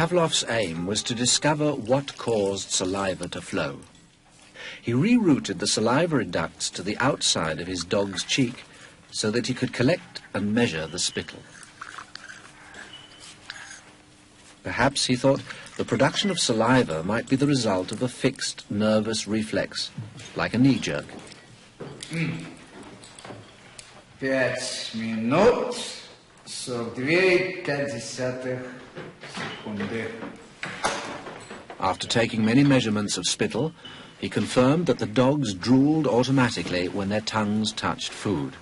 Pavlov's aim was to discover what caused saliva to flow. He rerouted the salivary ducts to the outside of his dog's cheek so that he could collect and measure the spittle. Perhaps, he thought, the production of saliva might be the result of a fixed nervous reflex, like a knee jerk. 5 минут 42,5 секунды. After taking many measurements of spittle, he confirmed that the dogs drooled automatically when their tongues touched food.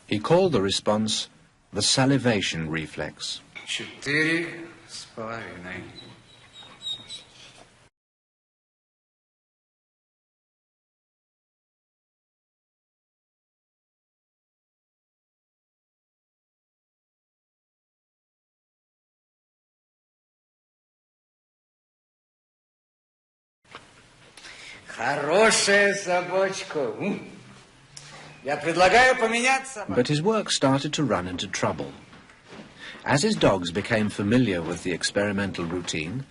He called the response the salivation reflex. 4,5. Хорошая собачка. Я предлагаю поменять собаку. But his work started to run into trouble. As his dogs became familiar with the experimental routine,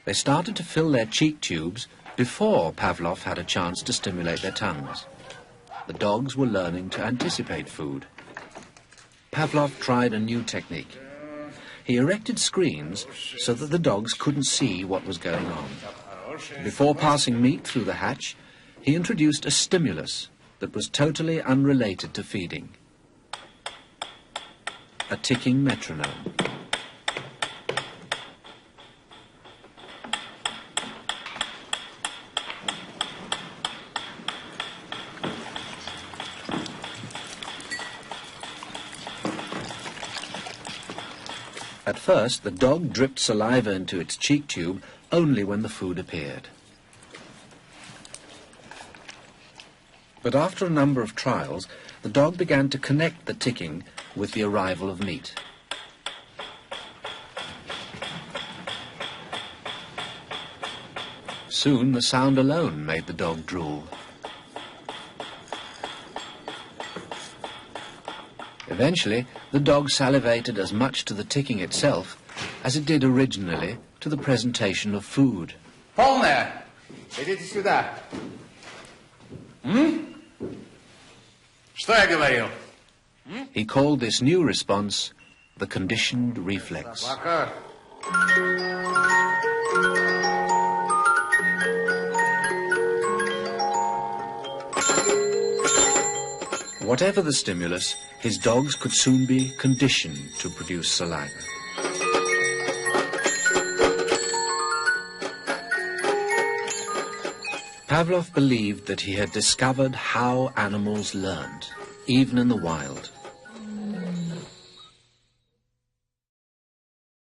they started to fill their cheek tubes before Pavlov had a chance to stimulate their tongues. The dogs were learning to anticipate food. Pavlov tried a new technique. He erected screens so that the dogs couldn't see what was going on. Before passing meat through the hatch, he introduced a stimulus that was totally unrelated to feeding. A ticking metronome. At first, the dog dripped saliva into its cheek tube only when the food appeared. But after a number of trials, the dog began to connect the ticking with the arrival of meat. Soon the sound alone made the dog drool. Eventually, the dog salivated as much to the ticking itself as it did originally to the presentation of food. Полная. Идите сюда. Что я говорил? He called this new response the conditioned reflex. Whatever the stimulus, his dogs could soon be conditioned to produce saliva. Pavlov believed that he had discovered how animals learned, even in the wild.